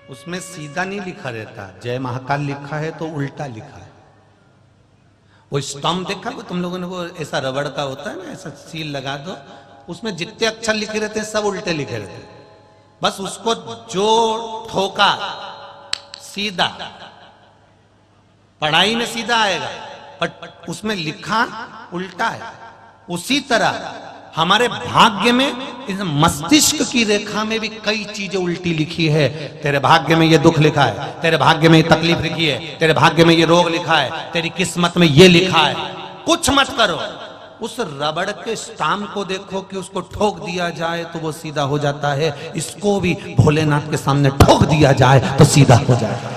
उसमें सीधा नहीं लिखा रहता, जय महाकाल लिखा है तो उल्टा लिखा है। वो स्टम्प देखा वो तुम लोगों ने, वो ऐसा रबड़ का होता है ना, ऐसा सील लगा दो, उसमें जितने अक्षर लिखे रहते हैं सब उल्टे लिखे रहते हैं। बस उसको जो ठोका सीधा, पढ़ाई में सीधा आएगा पर उसमें लिखा उल्टा है। उसी तरह हमारे भाग्य में, इस मस्तिष्क की रेखा में भी कई चीजें उल्टी लिखी है। तेरे भाग्य में ये दुख लिखा है, तेरे भाग्य में ये तकलीफ लिखी है, तेरे भाग्य में ये रोग लिखा है, तेरी किस्मत में ये लिखा है। कुछ मत करो, उस रबड़ के स्टाम्प को देखो कि उसको ठोक दिया जाए तो वो सीधा हो जाता है। इसको भी भोलेनाथ के सामने ठोक दिया जाए तो सीधा हो जाएगा।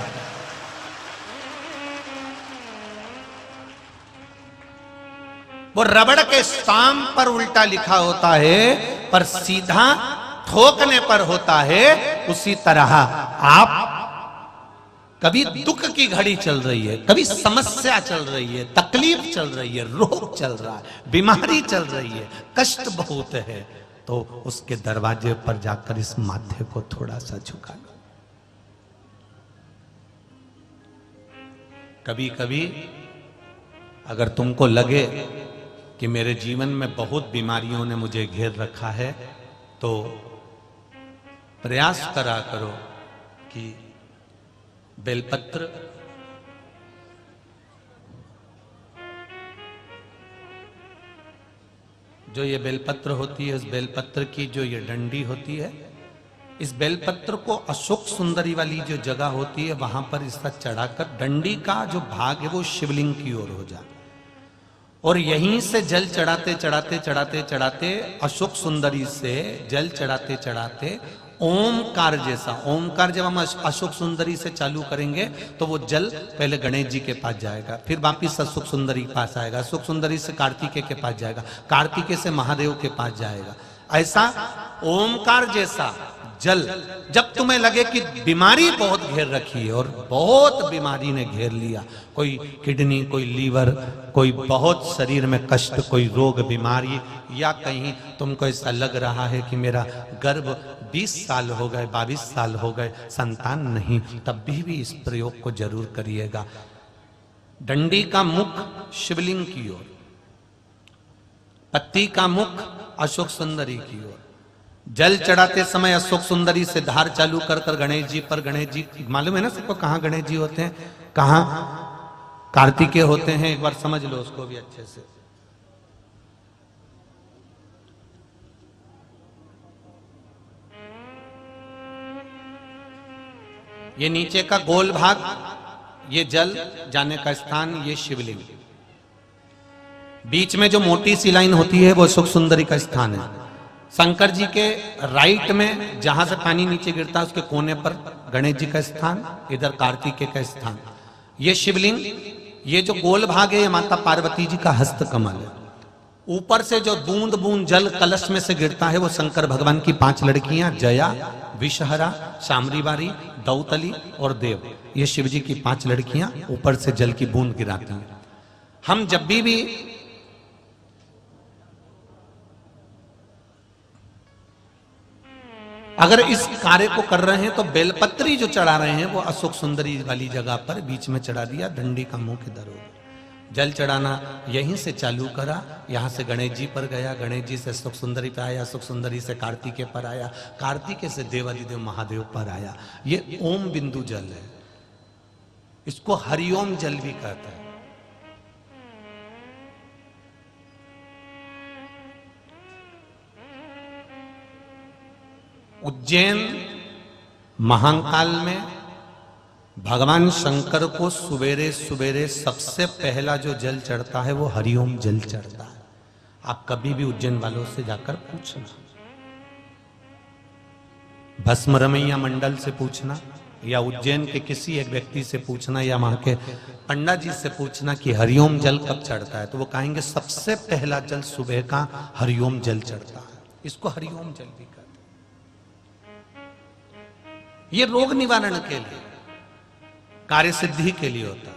वो रबड़ के स्टाम्प पर उल्टा लिखा होता है पर सीधा ठोकने पर होता है। उसी तरह आप कभी दुख की घड़ी चल रही है, कभी समस्या चल रही है, तकलीफ चल रही है, रोग चल रहा है, बीमारी चल रही है, कष्ट बहुत है, तो उसके दरवाजे पर जाकर इस माथे को थोड़ा सा झुका लो। कभी कभी अगर तुमको लगे कि मेरे जीवन में बहुत बीमारियों ने मुझे घेर रखा है, तो प्रयास करा करो कि बेलपत्र, जो ये बेलपत्र होती है, इस बेलपत्र की जो ये डंडी होती है, इस बेलपत्र को अशोक सुंदरी वाली जो जगह होती है वहां पर इसका चढ़ाकर डंडी का जो भाग है वो शिवलिंग की ओर हो जाए, और यहीं से जल चढ़ाते चढ़ाते चढ़ाते चढ़ाते अशोक सुंदरी से जल चढ़ाते चढ़ाते ओमकार जैसा, ओमकार जब हम अशोक सुंदरी से चालू करेंगे तो वो जल पहले गणेश जी के पास जाएगा, फिर वापिस अशोक सुंदरी के पास आएगा, अशोक सुंदरी से कार्तिकेय के पास जाएगा, कार्तिकेय से महादेव के पास जाएगा। ऐसा ओमकार जैसा जल, जब तुम्हें लगे कि बीमारी बहुत घेर रखी है और बहुत बीमारी ने घेर लिया, कोई किडनी, कोई लीवर, कोई बहुत शरीर में कष्ट, कोई रोग बीमारी, या कहीं तुमको ऐसा लग रहा है कि मेरा गर्भ 20 साल हो गए, 22 साल हो गए, संतान नहीं, तब भी इस प्रयोग को जरूर करिएगा। डंडी का मुख शिवलिंग की ओर, पत्ती का मुख अशोक सुंदरी की ओर, जल चढ़ाते समय अशोक सुंदरी से धार चालू कर कर गणेश जी पर, गणेश जी मालूम है ना सबको कहां गणेश जी होते हैं, कहां कार्तिकेय होते हैं, एक बार समझ लो उसको भी अच्छे से। ये नीचे का गोल भाग, ये जल जाने का स्थान, ये शिवलिंग, बीच में जो मोटी सी लाइन होती है वो अशोक सुंदरी का स्थान है। शंकर जी के राइट में जहां से पानी नीचे गिरता है उसके कोने पर गणेश जी का स्थान, इधर कार्तिकेय का स्थान, ये शिवलिंग, ये जो गोल भाग है ये माता पार्वती जी का हस्त कमल है। ऊपर से जो बूंद बूंद जल कलश में से गिरता है वो शंकर भगवान की 5 लड़कियां, जया, विषहरा, शामरीवारी, दौतली और देव, ये शिव जी की 5 लड़कियां ऊपर से जल की बूंद गिराती हैं। हम जब भी अगर इस कार्य को कर रहे हैं तो बेलपत्री जो चढ़ा रहे हैं वो अशोक सुंदरी वाली जगह पर बीच में चढ़ा दिया, डंडी का मुंह किधर हो, जल चढ़ाना यहीं से चालू करा, यहां से गणेश जी पर गया, गणेश जी से अशोक सुंदरी पर आया, अशोक सुंदरी से कार्तिकेय पर आया, कार्तिकेय से देवादिदेव महादेव पर आया। ये ओम बिंदु जल है, इसको हरिओम जल भी कहता है। उज्जैन महाकाल में भगवान शंकर को सुबेरे सुबेरे सबसे पहला जो जल चढ़ता है वो हरिओम जल चढ़ता है। आप कभी भी उज्जैन वालों से जाकर पूछना, भस्म रमैया मंडल से पूछना, या उज्जैन के किसी एक व्यक्ति से पूछना, या वहां के पंडा जी से पूछना कि हरिओम जल कब चढ़ता है, तो वो कहेंगे सबसे पहला जल सुबह का हरिओम जल चढ़ता है। इसको हरिओम जल भी कहते हैं। ये रोग निवारण के लिए, कार्य सिद्धि के लिए होता है।